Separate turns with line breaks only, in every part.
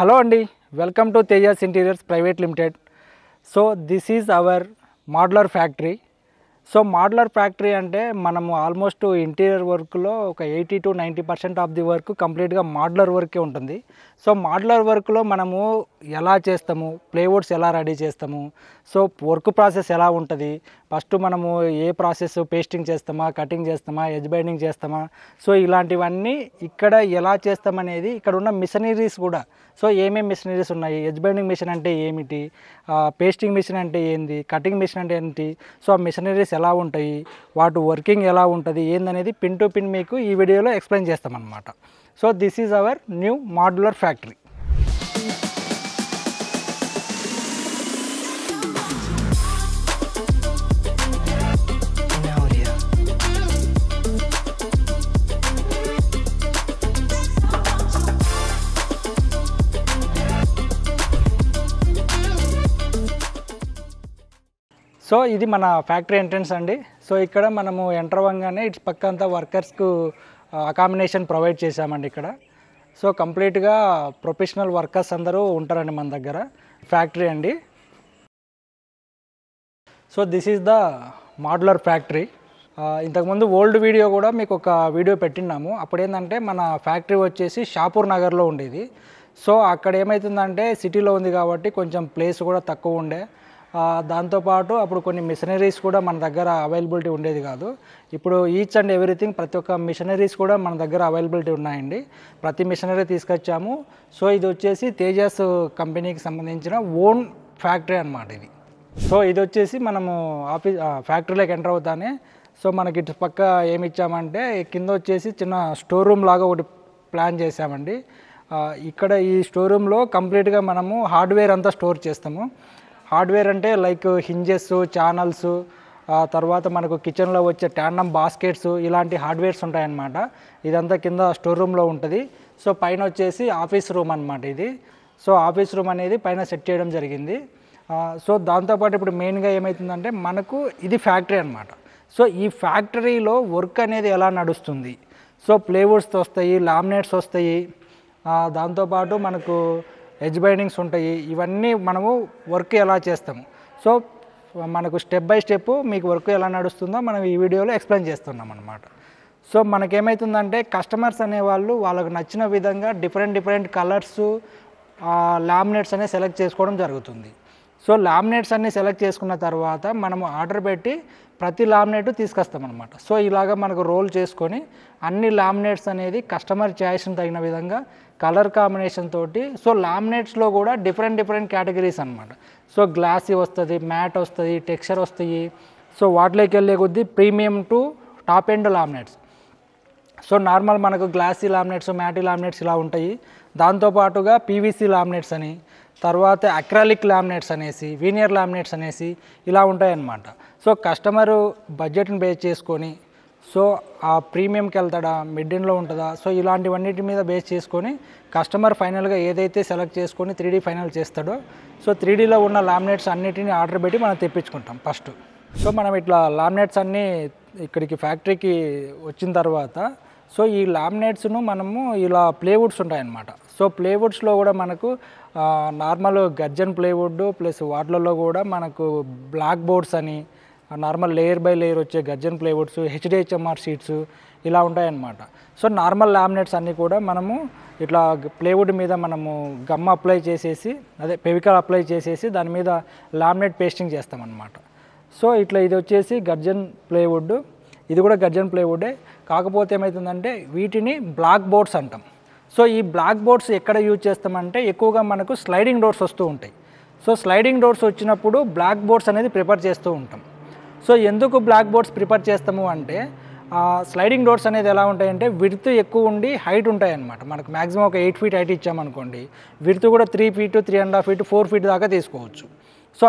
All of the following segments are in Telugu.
Hello Andy, welcome to Tejas Interiors Private Limited. So this is our modular factory. So modular factory అంటే మనము ఆల్మోస్ట్ ఇంటీరియర్ వర్క్లో ఒక 80 to 90% ఆఫ్ ది వర్క్ కంప్లీట్గా మాడ్యులర్ వర్కే ఉంటుంది. సో మాడ్యులర్ వర్క్లో మనము ఎలా చేస్తాము, ప్లేవుడ్స్ ఎలా రెడీ చేస్తాము, సో వర్క్ ప్రాసెస్ ఎలా ఉంటుంది, ఫస్ట్ మనము ఏ ప్రాసెస్ పేస్టింగ్ చేస్తామా, కటింగ్ చేస్తామా, ఎడ్జ్ బైండింగ్ చేస్తామా, సో ఇలాంటివన్నీ ఇక్కడ ఎలా చేస్తామనేది ఇక్కడ ఉన్న మిషనరీస్ కూడా. సో ఏమేమి మిషనరీస్ ఉన్నాయి, ఎడ్జ్ బైండింగ్ మిషన్ అంటే ఏమిటి, పేస్టింగ్ మిషన్ అంటే ఏంది, కటింగ్ మిషన్ అంటే ఏంటి, సో ఆ మిషనరీస్ ఎలా ఉంటాయి, వాటి వర్కింగ్ ఎలా ఉంటుంది ఏందనేది పిన్ టు పిన్ మీకు ఈ వీడియోలో ఎక్స్ప్లెయిన్ చేస్తామన్నమాట. So this is our new modular factory. So ఇది మన ఫ్యాక్టరీ ఎంట్రన్స్ అండి. సో ఇక్కడ మనము ఎంటర్ అవ్వగానే ఇటు పక్క అంతా వర్కర్స్కు అకామిడేషన్ ప్రొవైడ్ చేశామండి ఇక్కడ. సో కంప్లీట్గా ప్రొఫెషనల్ వర్కర్స్ అందరూ ఉంటారండి మన దగ్గర. ఫ్యాక్టరీ అండి. So this is the modular factory. ఇంతకుముందు ఓల్డ్ వీడియో కూడా మీకు ఒక వీడియో పెట్టినాము. అప్పుడు ఏంటంటే మన ఫ్యాక్టరీ వచ్చేసి షాపూర్ నగర్లో ఉండేది. సో అక్కడ ఏమవుతుందంటే సిటీలో ఉంది కాబట్టి కొంచెం ప్లేస్ కూడా తక్కువ ఉండే, దాంతోపాటు అప్పుడు కొన్ని మిషనరీస్ కూడా మన దగ్గర అవైలబిలిటీ ఉండేది కాదు. ఇప్పుడు ఈచ్ అండ్ ఎవ్రీథింగ్ ప్రతి ఒక్క మిషనరీస్ కూడా మన దగ్గర అవైలబిలిటీ ఉన్నాయండి. ప్రతి మిషనరీ తీసుకొచ్చాము. సో ఇది వచ్చేసి తేజస్ కంపెనీకి సంబంధించిన ఓన్ ఫ్యాక్టరీ అన్నమాట ఇది. సో ఇది వచ్చేసి మనము ఫ్యాక్టరీలోకి ఎంటర్ అవుతానే సో మనకి ఇటు పక్క ఏమి ఇచ్చామంటే కింద వచ్చేసి చిన్న స్టోర్ రూమ్ లాగా ఒకటి ప్లాన్ చేసామండి. ఇక్కడ ఈ స్టోర్ రూమ్లో కంప్లీట్గా మనము హార్డ్వేర్ అంతా స్టోర్ చేస్తాము. హార్డ్వేర్ అంటే లైక్ హింజెస్, ఛానల్స్, తర్వాత మనకు కిచెన్లో వచ్చే ట్యాండమ్ బాస్కెట్స్, ఇలాంటి హార్డ్వేర్స్ ఉంటాయన్నమాట. ఇదంతా కింద స్టోర్ రూమ్లో ఉంటుంది. సో పైన వచ్చేసి ఆఫీస్ రూమ్ అనమాట ఇది. సో ఆఫీస్ రూమ్ అనేది పైన సెట్ చేయడం జరిగింది. సో దాంతోపాటు ఇప్పుడు మెయిన్గా ఏమవుతుందంటే మనకు ఇది ఫ్యాక్టరీ అనమాట. సో ఈ ఫ్యాక్టరీలో వర్క్ అనేది ఎలా నడుస్తుంది, సో ప్లేవుడ్స్ వస్తాయి, లామినేట్స్ వస్తాయి, దాంతోపాటు మనకు ఎడ్జ్ బైండింగ్స్ ఉంటాయి. ఇవన్నీ మనము వర్క్ ఎలా చేస్తాము, సో మనకు స్టెప్ బై స్టెప్ మీకు వర్క్ ఎలా నడుస్తుందో మనం ఈ వీడియోలో ఎక్స్ప్లెయిన్ చేస్తున్నాం అన్నమాట. సో మనకేమవుతుందంటే కస్టమర్స్ అనేవాళ్ళు వాళ్ళకు నచ్చిన విధంగా డిఫరెంట్ కలర్స్ లామినేట్స్ అనేవి సెలెక్ట్ చేసుకోవడం జరుగుతుంది. సో లామినేట్స్ అన్నీ సెలెక్ట్ చేసుకున్న తర్వాత మనము ఆర్డర్ పెట్టి ప్రతి లామినేట్ తీసుకొస్తామన్నమాట. సో ఇలాగ మనకు రోల్ చేసుకొని అన్ని లామినేట్స్ అనేది కస్టమర్ చాయిస్ని తగిన విధంగా కలర్ కాంబినేషన్ తోటి. సో లామినేట్స్లో కూడా డిఫరెంట్ కేటగిరీస్ అనమాట. సో గ్లాసీ వస్తుంది, మ్యాట్ వస్తుంది, టెక్స్చర్ వస్తాయి. సో వాటిలోకి వెళ్ళే కొద్దీ premium to top end laminates. So normal మనకు గ్లాసీ లామినేట్స్, మ్యాటీ లామినేట్స్ ఇలా ఉంటాయి. దాంతోపాటుగా పీవీసీ లామినేట్స్ అని, తర్వాత అక్రాలిక్ లామినేట్స్ అనేసి, వీనియర్ లామినేట్స్ అనేసి ఇలా ఉంటాయన్నమాట. సో కస్టమరు బడ్జెట్ని బేస్ చేసుకొని సో ఆ ప్రీమియంకి వెళ్తాడా, మిడ్ ఎండ్లో ఉంటుందా, సో ఇలాంటివన్నిటి మీద బేస్ చేసుకొని కస్టమర్ ఫైనల్గా ఏదైతే సెలెక్ట్ చేసుకొని 3D ఫైనల్ చేస్తాడో సో 3Dలో ఉన్న లామినేట్స్ అన్నిటిని ఆర్డర్ పెట్టి మనం తెప్పించుకుంటాం ఫస్ట్. సో మనం ఇట్లా లామినేట్స్ అన్నీ ఇక్కడికి ఫ్యాక్టరీకి వచ్చిన తర్వాత సో ఈ లామినేట్స్ను మనము ఇలా ప్లేవుడ్స్ ఉంటాయన్నమాట. సో ప్లేవుడ్స్లో కూడా మనకు నార్మల్ గర్జన్ ప్లేవుడ్ ప్లస్ వాటిలలో కూడా మనకు బ్లాక్ బోర్డ్స్ అని, నార్మల్ లేయర్ బై లేయర్ వచ్చే గర్జన్ ప్లేవుడ్స్, HDHMR షీట్స్ ఇలా ఉంటాయన్నమాట. సో నార్మల్ లామినేట్స్ అన్నీ కూడా మనము ఇట్లా ప్లేవుడ్ మీద మనము గమ్ అప్లై చేసేసి, అదే ఫెవికాల్ అప్లై చేసేసి దాని మీద లామినేట్ పేస్టింగ్ చేస్తామన్నమాట. సో ఇట్లా ఇది వచ్చేసి గర్జన్ ప్లేవుడ్, ఇది కూడా గర్జన్ ప్లేవుడే. కాకపోతే ఏమవుతుందంటే వీటిని బ్లాక్ బోర్డ్స్ అంటాం. సో ఈ బ్లాక్ బోర్డ్స్ ఎక్కడ యూజ్ చేస్తామంటే ఎక్కువగా మనకు స్లైడింగ్ డోర్స్ వస్తూ ఉంటాయి. సో స్లైడింగ్ డోర్స్ వచ్చినప్పుడు బ్లాక్ బోర్డ్స్ అనేది ప్రిపేర్ చేస్తూ ఉంటాం. సో ఎందుకు బ్లాక్ బోర్డ్స్ ప్రిపేర్ చేస్తాము అంటే స్లైడింగ్ డోర్స్ అనేది ఎలా ఉంటాయంటే విడ్త్ ఎక్కువ ఉండి హైట్ ఉంటాయి అన్నమాట. మనకు మ్యాక్సిమం ఒక 8 feet హైట్ ఇచ్చామనుకోండి, విడ్త్ కూడా 3 feet, 3.5 feet, 4 feet దాకా తీసుకోవచ్చు. సో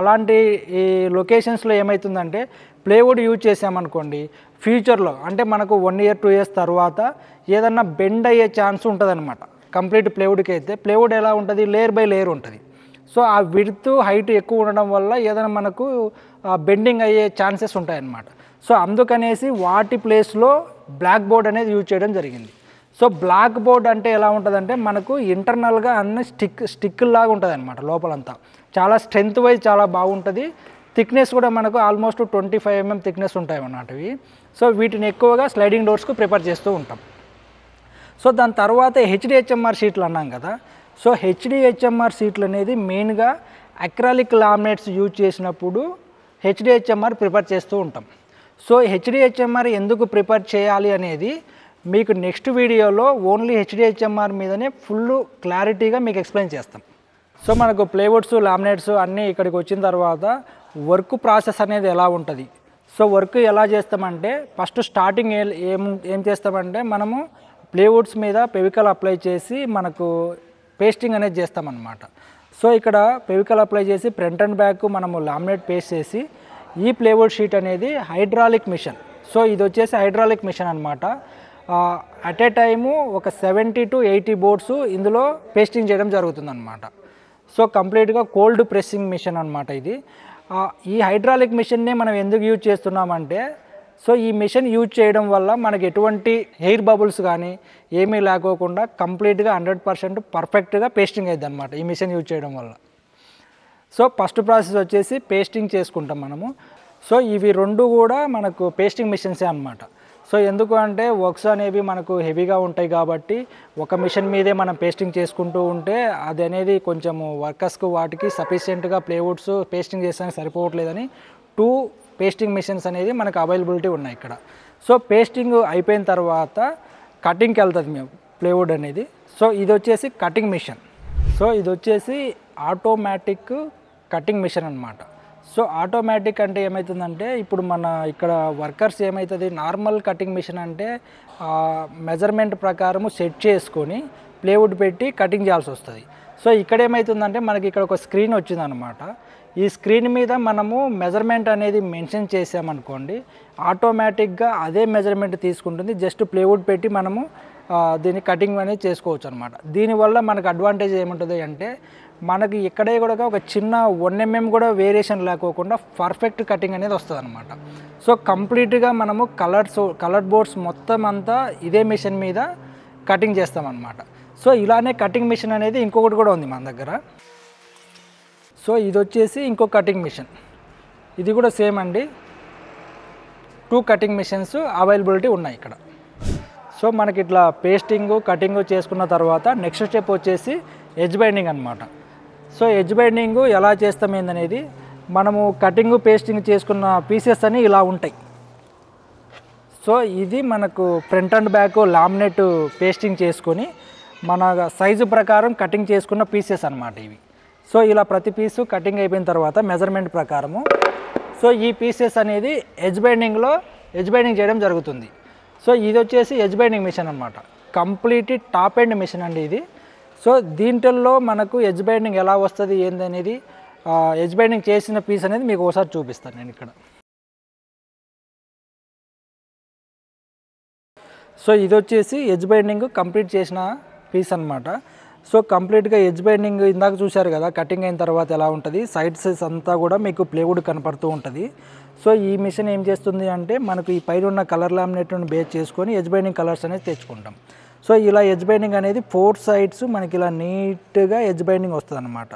అలాంటి ఈ లొకేషన్స్లో ఏమవుతుందంటే ప్లేవుడ్ యూజ్ చేసామనుకోండి, ఫ్యూచర్లో అంటే మనకు 1 year 2 years తర్వాత ఏదన్నా బెండ్ అయ్యే ఛాన్స్ ఉంటుందన్నమాట. కంప్లీట్ ప్లేవుడ్కి అయితే ప్లేవుడ్ ఎలా ఉంటుంది, లేయర్ బై లేయర్ ఉంటుంది. సో ఆ విడ్త్ హైట్ ఎక్కువ ఉండడం వల్ల ఏదైనా మనకు బెండింగ్ అయ్యే ఛాన్సెస్ ఉంటాయన్నమాట. సో అందుకనేసి వాటి ప్లేస్లో బ్లాక్ బోర్డ్ అనేది యూజ్ చేయడం జరిగింది. సో బ్లాక్ బోర్డ్ అంటే ఎలా ఉంటుందంటే మనకు ఇంటర్నల్గా అన్ని స్టిక్ లాగా ఉంటుంది అనమాట లోపలంతా. చాలా స్ట్రెంత్ వైజ్ చాలా బాగుంటుంది. థిక్నెస్ కూడా మనకు ఆల్మోస్ట్ 25 mm థిక్నెస్ ఉంటాయి అన్నమాట ఇవి. సో వీటిని ఎక్కువగా స్లైడింగ్ డోర్స్కు ప్రిఫర్ చేస్తూ ఉంటాం. సో దాని తర్వాత హెచ్డిహెచ్ఎంఆర్ షీట్లు అన్నాం కదా. సో హెచ్డిహెచ్ఎంఆర్ షీట్లు అనేది మెయిన్గా అక్రాలిక్ లామినేట్స్ యూజ్ చేసినప్పుడు హెచ్డిహెచ్ఎంఆర్ ప్రిఫర్ చేస్తూ ఉంటాం. సో హెచ్డిహెచ్ఎంఆర్ ఎందుకు ప్రిఫర్ చేయాలి అనేది మీకు నెక్స్ట్ వీడియోలో ఓన్లీ హెచ్డిహెచ్ఎంఆర్ మీదనే ఫుల్ క్లారిటీగా మీకు ఎక్స్ప్లెయిన్ చేస్తాం. సో మనకు ప్లేవుడ్స్ లామినేట్స్ అన్నీ ఇక్కడికి వచ్చిన తర్వాత వర్క్ ప్రాసెస్ అనేది ఎలా ఉంటుంది. సో వర్క్ ఎలా చేస్తామంటే ఫస్ట్ స్టార్టింగ్ ఏం చేస్తామంటే మనము ప్లేవుడ్స్ మీద ఫెవికాల్ అప్లై చేసి మనకు పేస్టింగ్ అనేది చేస్తామన్నమాట. సో ఇక్కడ ఫెవికాల్ అప్లై చేసి ఫ్రంట్ అండ్ బ్యాక్ మనము లామినేట్ పేస్ట్ చేసి ఈ ప్లేవుడ్ షీట్ అనేది హైడ్రాలిక్ మిషన్. సో ఇది వచ్చేసి హైడ్రాలిక్ మిషన్ అనమాట. అట్ ఏ టైము ఒక 70 to 80 బోర్డ్స్ ఇందులో పేస్టింగ్ చేయడం జరుగుతుందన్నమాట. సో కంప్లీట్గా కోల్డ్ ప్రెస్సింగ్ మిషన్ అనమాట ఇది. ఈ హైడ్రాలిక్ మిషన్నే మనం ఎందుకు యూజ్ చేస్తున్నామంటే సో ఈ మిషన్ యూజ్ చేయడం వల్ల మనకి ఎటువంటి ఎయిర్ బబుల్స్ కానీ ఏమీ లేకోకుండా కంప్లీట్గా 100% పర్ఫెక్ట్గా పేస్టింగ్ అవుతుంది అనమాట ఈ మిషన్ యూజ్ చేయడం వల్ల. సో ఫస్ట్ ప్రాసెస్ వచ్చేసి పేస్టింగ్ చేసుకుంటాం మనము. సో ఇవి రెండు కూడా మనకు పేస్టింగ్ మిషన్సే అనమాట. సో ఎందుకు అంటే వర్క్స్ అనేవి మనకు హెవీగా ఉంటాయి కాబట్టి ఒక మిషన్ మీదే మనం పేస్టింగ్ చేసుకుంటూ ఉంటే అది అనేది కొంచెము వర్కర్స్కు వాటికి సఫిషియెంట్గా ప్లేవుడ్స్ పేస్టింగ్ చేసానికి సరిపోవట్లేదని 2 పేస్టింగ్ మిషన్స్ అనేది మనకు అవైలబిలిటీ ఉన్నాయి ఇక్కడ. సో పేస్టింగ్ అయిపోయిన తర్వాత కటింగ్కి వెళ్తుంది మేము ప్లేవుడ్ అనేది. సో ఇది వచ్చేసి కటింగ్ మిషన్. సో ఇది వచ్చేసి ఆటోమేటిక్ కటింగ్ మిషన్ అనమాట. సో ఆటోమేటిక్ అంటే ఏమవుతుందంటే ఇప్పుడు మన ఇక్కడ వర్కర్స్ ఏమవుతుంది నార్మల్ కటింగ్ మిషన్ అంటే మెజర్మెంట్ ప్రకారము సెట్ చేసుకొని ప్లేవుడ్ పెట్టి కటింగ్ చేయాల్సి వస్తుంది. సో ఇక్కడ ఏమవుతుందంటే మనకి ఇక్కడ ఒక స్క్రీన్ వచ్చిందనమాట. ఈ స్క్రీన్ మీద మనము మెజర్మెంట్ అనేది మెన్షన్ చేసామనుకోండి ఆటోమేటిక్గా అదే మెజర్మెంట్ తీసుకుంటుంది. జస్ట్ ప్లేవుడ్ పెట్టి మనము దీన్ని కటింగ్ అనేది చేసుకోవచ్చు అనమాట. దీనివల్ల మనకు అడ్వాంటేజ్ ఏముంటుంది అంటే మనకి ఇక్కడే కూడా ఒక చిన్న 1 mm కూడా వేరియేషన్ లేకోకుండా పర్ఫెక్ట్ కటింగ్ అనేది వస్తుంది అనమాట. సో కంప్లీట్గా మనము కలర్ బోర్డ్స్ మొత్తం అంతా ఇదే మిషన్ మీద కటింగ్ చేస్తామన్నమాట. సో ఇలానే కటింగ్ మిషన్ అనేది ఇంకొకటి కూడా ఉంది మన దగ్గర. సో ఇది వచ్చేసి ఇంకో కటింగ్ మిషన్. ఇది కూడా సేమ్ అండి. 2 కటింగ్ మిషన్స్ అవైలబిలిటీ ఉన్నాయి ఇక్కడ. సో మనకి ఇట్లా పేస్టింగ్ కటింగ్ చేసుకున్న తర్వాత నెక్స్ట్ స్టెప్ వచ్చేసి ఎడ్జ్ బైండింగ్ అనమాట. సో ఎడ్జ్ బైండింగ్ ఎలా చేస్తాం ఏందనేది మనము కటింగ్ పేస్టింగ్ చేసుకున్న పీసెస్ అని ఇలా ఉంటాయి. సో ఇది మనకు front and back laminate pasting చేసుకొని మన సైజు ప్రకారం కటింగ్ చేసుకున్న పీసెస్ అనమాట ఇవి. సో ఇలా ప్రతి పీసు కటింగ్ అయిపోయిన తర్వాత మెజర్మెంట్ ప్రకారము సో ఈ పీసెస్ అనేది ఎడ్జ్ బైండింగ్ చేయడం జరుగుతుంది. సో ఇది వచ్చేసి ఎడ్జ్ బైండింగ్ మిషన్ అనమాట. కంప్లీట్ టాప్ ఎండ్ మిషన్ అండి ఇది. సో దీంట్లో మనకు ఎడ్జ్ బైండింగ్ ఎలా వస్తుంది ఏందనేది ఎడ్జ్ బైండింగ్ చేసిన పీస్ అనేది మీకు ఒకసారి చూపిస్తాను నేను ఇక్కడ. సో ఇది వచ్చేసి ఎడ్జ్ బైండింగ్ కంప్లీట్ చేసిన పీస్ అనమాట. సో కంప్లీట్గా ఎడ్జ్ బైండింగ్ ఇందాక చూశారు కదా కటింగ్ అయిన తర్వాత ఎలా ఉంటుంది సైడ్స్ అంతా కూడా మీకు ప్లేవుడ్ కనపడుతూ ఉంటుంది. సో ఈ మిషన్ ఏం చేస్తుంది అంటే మనకు ఈ పైన ఉన్న కలర్ లామినేట్ను బేస్ చేసుకొని ఎడ్జ్ బైండింగ్ కలర్స్ అనేది తెచ్చుకుంటాం. సో ఇలా ఎడ్జ్ బైండింగ్ అనేది 4 sides మనకి ఇలా నీట్గా ఎడ్జ్ బైండింగ్ వస్తుంది అనమాట.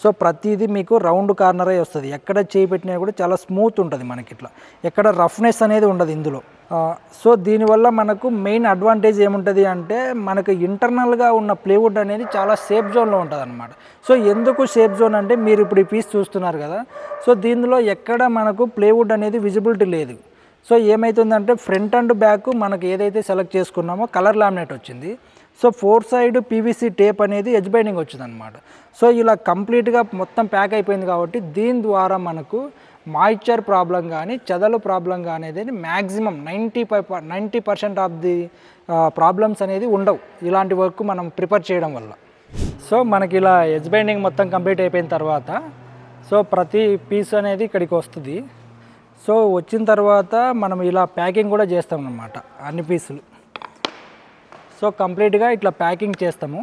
సో ప్రతిదీ మీకు రౌండ్ కార్నరే వస్తుంది. ఎక్కడ చేయి పెట్టినా కూడా చాలా స్మూత్ ఉంటుంది మనకి ఇట్లా ఎక్కడ రఫ్నెస్ అనేది ఉండదు ఇందులో. సో దీనివల్ల మనకు మెయిన్ అడ్వాంటేజ్ ఏముంటుంది అంటే మనకు ఇంటర్నల్గా ఉన్న ప్లేవుడ్ అనేది చాలా సేఫ్ జోన్లో ఉంటుంది అనమాట. సో ఎందుకు సేఫ్ జోన్ అంటే మీరు ఇప్పుడు ఈ పీస్ చూస్తున్నారు కదా. సో దీనిలో ఎక్కడ మనకు ప్లేవుడ్ అనేది విజిబిలిటీ లేదు. సో ఏమవుతుందంటే ఫ్రంట్ అండ్ బ్యాక్ మనకు ఏదైతే సెలెక్ట్ చేసుకున్నామో కలర్ లామినేట్ వచ్చింది. సో 4 side పీవీసీ టేప్ అనేది ఎడ్జ్ బైండింగ్ వచ్చింది అనమాట. సో ఇలా కంప్లీట్గా మొత్తం ప్యాక్ అయిపోయింది కాబట్టి దీని ద్వారా మనకు మాయిశ్చర్ ప్రాబ్లం కానీ చెదలు ప్రాబ్లం కానీ అనేది మ్యాక్సిమం 90% ఆఫ్ ది ప్రాబ్లమ్స్ అనేది ఉండవు ఇలాంటి వర్క్ మనం ప్రిపేర్ చేయడం వల్ల. సో మనకి ఇలా ఎడ్జ్ బైండింగ్ మొత్తం కంప్లీట్ అయిపోయిన తర్వాత సో ప్రతి పీస్ అనేది ఇక్కడికి వస్తుంది. సో వచ్చిన తర్వాత మనం ఇలా ప్యాకింగ్ కూడా చేస్తాం అన్నమాట అన్ని పీసులు. సో కంప్లీట్గా ఇట్లా ప్యాకింగ్ చేస్తాము.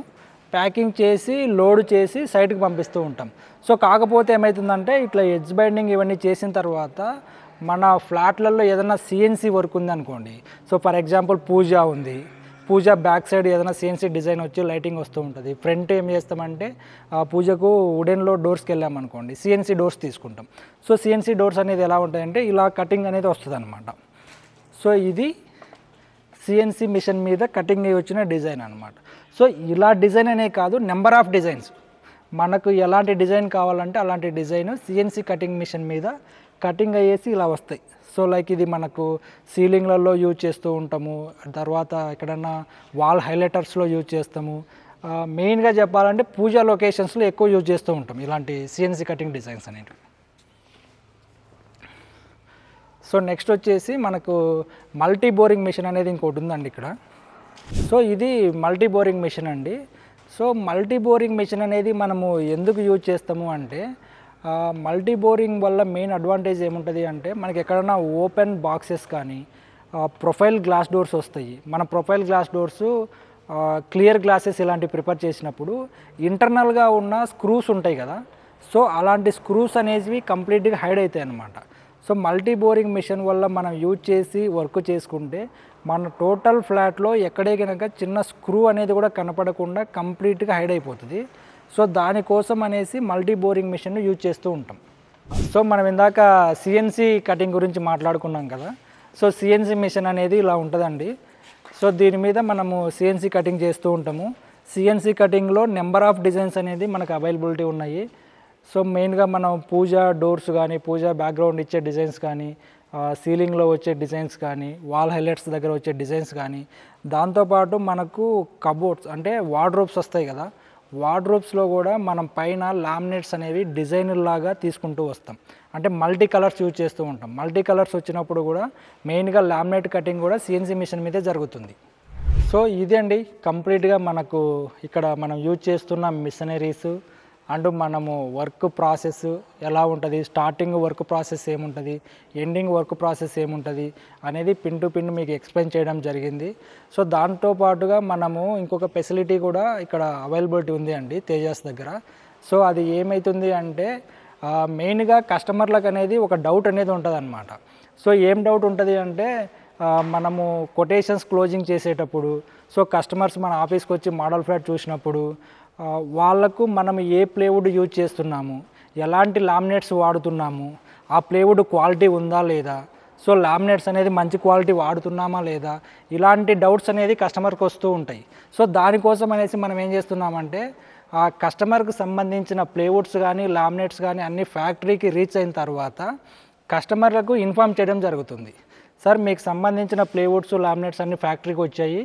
ప్యాకింగ్ చేసి లోడ్ చేసి సైట్కి పంపిస్తూ ఉంటాం. సో కాకపోతే ఏమవుతుందంటే ఇట్లా ఎడ్జ్ బైండింగ్ ఇవన్నీ చేసిన తర్వాత మన ఫ్లాట్లలో ఏదైనా సిఎన్సి వర్క్ ఉంది అనుకోండి. సో ఫర్ ఎగ్జాంపుల్ పూజ ఉంది, పూజ బ్యాక్ సైడ్ ఏదైనా సిఎన్సీ డిజైన్ వచ్చి లైటింగ్ వస్తూ ఉంటుంది. ఫ్రంట్ ఏం చేస్తామంటే పూజకు వుడెన్లో డోర్స్కి వెళ్ళామనుకోండి, సిఎన్సీ డోర్స్ తీసుకుంటాం. సో సిఎన్సీ డోర్స్ అనేది ఎలా ఉంటాయంటే ఇలా కటింగ్ అనేది వస్తుంది అనమాట. సో ఇది సిఎన్సీ మిషన్ మీద కటింగ్ వచ్చిన డిజైన్ అనమాట. సో ఇలా డిజైన్ అనే కాదు, నెంబర్ ఆఫ్ డిజైన్స్ మనకు ఎలాంటి డిజైన్ కావాలంటే అలాంటి డిజైన్ సిఎన్సీ కటింగ్ మిషన్ మీద కటింగ్ అయ్యేసి ఇలా వస్తాయి. సో లైక్ ఇది మనకు సీలింగ్లలో యూజ్ చేస్తూ ఉంటాము, తర్వాత ఎక్కడన్నా వాల్ హైలైటర్స్లో యూజ్ చేస్తాము. మెయిన్గా చెప్పాలంటే పూజా లొకేషన్స్లో ఎక్కువ యూజ్ చేస్తూ ఉంటాం ఇలాంటి సిఎన్సీ కటింగ్ డిజైన్స్ అనేవి. సో నెక్స్ట్ వచ్చేసి మనకు మల్టీ బోరింగ్ మిషన్ అనేది ఇంకోటి ఉందండి ఇక్కడ. సో ఇది మల్టీ బోరింగ్ మిషన్ అండి. సో మల్టీ బోరింగ్ మిషన్ అనేది మనము ఎందుకు యూజ్ చేస్తాము అంటే మల్టీ బోరింగ్ వల్ల మెయిన్ అడ్వాంటేజ్ ఏముంటుంది అంటే మనకి ఎక్కడైనా ఓపెన్ బాక్సెస్ కానీ ప్రొఫైల్ గ్లాస్ డోర్స్ వస్తాయి. మన profile glass doors clear glasses ఇలాంటివి ప్రిపేర్ చేసినప్పుడు ఇంటర్నల్గా ఉన్న స్క్రూస్ ఉంటాయి కదా, సో అలాంటి స్క్రూస్ అనేవి కంప్లీట్గా హైడ్ అవుతాయి అన్నమాట. సో మల్టీ బోరింగ్ మిషన్ వల్ల మనం యూజ్ చేసి వర్క్ చేసుకుంటే మన టోటల్ ఫ్లాట్లో ఎక్కడే కనుక చిన్న స్క్రూ అనేది కూడా కనపడకుండా కంప్లీట్గా హైడ్ అయిపోతుంది. సో దానికోసం అనేసి మల్టీ బోరింగ్ మిషన్ యూజ్ చేస్తూ ఉంటాం. సో మనం ఇందాక సిఎన్సీ కటింగ్ గురించి మాట్లాడుకున్నాం కదా. సో సిఎన్సీ మిషన్ అనేది ఇలా ఉంటుందండి. సో దీని మీద మనము సిఎన్సీ కటింగ్ చేస్తూ ఉంటాము. సిఎన్సీ కటింగ్లో నెంబర్ ఆఫ్ డిజైన్స్ అనేది మనకు అవైలబిలిటీ ఉన్నాయి. సో మెయిన్గా మనం పూజ డోర్స్ కానీ, పూజ బ్యాక్గ్రౌండ్ ఇచ్చే డిజైన్స్ కానీ, సీలింగ్లో వచ్చే డిజైన్స్ కానీ, వాల్ హైలైట్స్ దగ్గర వచ్చే డిజైన్స్ కానీ, దాంతోపాటు మనకు కబోర్డ్స్ అంటే వార్డ్రోబ్స్ వస్తాయి కదా, వార్డ్రోబ్స్లో కూడా మనం పైన లామినేట్స్ అనేవి డిజైనర్ లాగా తీసుకుంటూ వస్తాం. అంటే మల్టీ కలర్స్ యూజ్ చేస్తూ ఉంటాం. మల్టీ కలర్స్ వచ్చినప్పుడు కూడా మెయిన్గా లామినేట్ కటింగ్ కూడా సిఎన్సీ మిషన్ మీదే జరుగుతుంది. సో ఇదే అండి కంప్లీట్గా మనకు ఇక్కడ మనం యూజ్ చేస్తున్న మిషనరీస్ అండ్ మనము వర్క్ ప్రాసెస్ ఎలా ఉంటుంది, స్టార్టింగ్ వర్క్ ప్రాసెస్ ఏముంటుంది, ఎండింగ్ వర్క్ ప్రాసెస్ ఏముంటుంది అనేది పిన్ టు పిన్ మీకు ఎక్స్ప్లెయిన్ చేయడం జరిగింది. సో దాంతోపాటుగా మనము ఇంకొక ఫెసిలిటీ కూడా ఇక్కడ అవైలబిలిటీ ఉంది అండి తేజాస్ దగ్గర. సో అది ఏమవుతుంది అంటే మెయిన్గా కస్టమర్లకు అనేది ఒక డౌట్ అనేది ఉంటుంది అన్నమాట. సో ఏం డౌట్ ఉంటుంది అంటే మనము కొటేషన్స్ క్లోజింగ్ చేసేటప్పుడు సో కస్టమర్స్ మన ఆఫీస్కి వచ్చి మోడల్ ఫ్లాట్ చూసినప్పుడు వాళ్ళకు మనం ఏ ప్లేవుడ్ యూజ్ చేస్తున్నాము, ఎలాంటి లామినేట్స్ వాడుతున్నాము, ఆ ప్లేవుడ్ క్వాలిటీ ఉందా లేదా, సో లామినేట్స్ అనేది మంచి క్వాలిటీ వాడుతున్నామా లేదా, ఇలాంటి డౌట్స్ అనేది కస్టమర్కి వస్తూ ఉంటాయి. సో దానికోసం అనేసి మనం ఏం చేస్తున్నామంటే ఆ కస్టమర్కి సంబంధించిన ప్లేవుడ్స్ కానీ లామినేట్స్ కానీ అన్ని ఫ్యాక్టరీకి రీచ్ అయిన తర్వాత కస్టమర్లకు ఇన్ఫామ్ చేయడం జరుగుతుంది. సార్ మీకు సంబంధించిన ప్లేవుడ్స్ లామినేట్స్ అన్ని ఫ్యాక్టరీకి వచ్చాయి,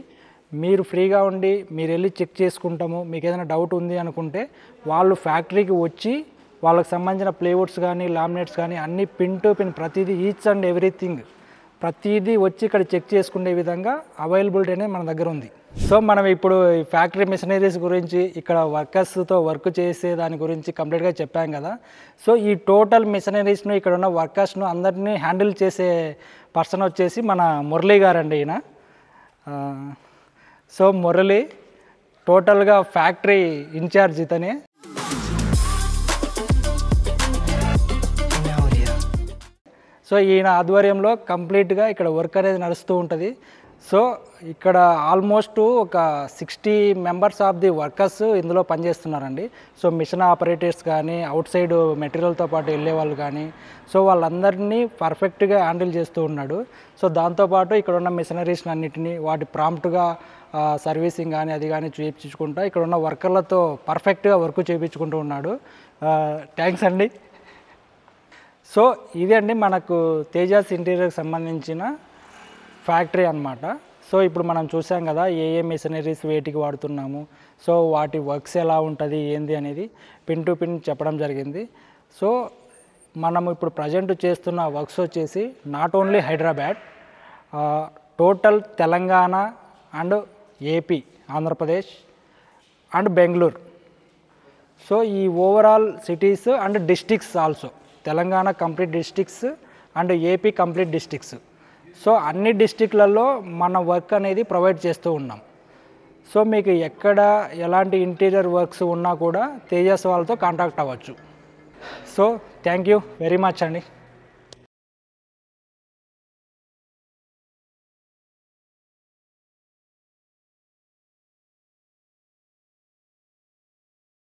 మీరు ఫ్రీగా ఉండి మీరు వెళ్ళి చెక్ చేసుకుంటాము, మీకు ఏదైనా డౌట్ ఉంది అనుకుంటే వాళ్ళు ఫ్యాక్టరీకి వచ్చి వాళ్ళకి సంబంధించిన ప్లేవుడ్స్ కానీ లామినేట్స్ కానీ అన్ని పిన్ టు పిన్ ప్రతిదీ ఈచ్ అండ్ ఎవ్రీథింగ్ ప్రతిదీ వచ్చి ఇక్కడ చెక్ చేసుకునే విధంగా అవైలబిలిటీ అనేది మన దగ్గర ఉంది. సో మనం ఇప్పుడు ఈ ఫ్యాక్టరీ మిషనరీస్ గురించి ఇక్కడ వర్కర్స్తో వర్క్ చేసే దాని గురించి కంప్లీట్గా చెప్పాం కదా. సో ఈ టోటల్ మిషనరీస్ను ఇక్కడ ఉన్న వర్కర్స్ను అందరినీ హ్యాండిల్ చేసే పర్సన్ వచ్చేసి మన మురళీ గారండి. ఈయన సో మురళి టోటల్గా ఫ్యాక్టరీ ఇన్ఛార్జ్ ఇతనే. సో ఈయన ఆధ్వర్యంలో కంప్లీట్గా ఇక్కడ వర్క్ అనేది నడుస్తూ ఉంటుంది. సో ఇక్కడ ఆల్మోస్ట్ ఒక 60 మెంబర్స్ ఆఫ్ ది వర్కర్స్ ఇందులో పనిచేస్తున్నారండి. సో మిషన్ ఆపరేటర్స్ కానీ, అవుట్ సైడ్ మెటీరియల్తో పాటు వెళ్ళే వాళ్ళు కానీ, సో వాళ్ళందరినీ పర్ఫెక్ట్గా హ్యాండిల్ చేస్తూ ఉన్నాడు. సో దాంతోపాటు ఇక్కడ ఉన్న మిషనరీస్ అన్నిటినీ వాటి ప్రాంప్ట్గా సర్వీసింగ్ కానీ అది కానీ చేయించుకుంటా ఇక్కడ ఉన్న వర్కర్లతో పర్ఫెక్ట్గా వర్క్ చేయించుకుంటూ ఉన్నాడు. థ్యాంక్స్ అండి. సో ఇదే అండి మనకు తేజాస్ ఇంటీరియర్కి సంబంధించిన ఫ్యాక్టరీ అన్నమాట. సో ఇప్పుడు మనం చూసాం కదా ఏ మిషనరీస్ వేటికి వాడుతున్నాము, సో వాటి వర్క్స్ ఎలా ఉంటుంది ఏంది అనేది పిన్ టు పిన్ చెప్పడం జరిగింది. సో మనము ఇప్పుడు ప్రజెంట్ చేస్తున్న వర్క్స్ వచ్చేసి not only Hyderabad, total Telangana and AP, Andhra Pradesh and Bengaluru. So ఈ overall cities and districts also, Telangana complete districts and AP complete districts. So అన్ని డిస్ట్రిక్ట్లలో మన వర్క్ అనేది ప్రొవైడ్ చేస్తూ ఉన్నాం. సో మీకు ఎక్కడ ఎలాంటి ఇంటీరియర్ వర్క్స్ ఉన్నా కూడా తేజస్ వాళ్ళతో కాంటాక్ట్ అవ్వచ్చు. So thank you very much అండి.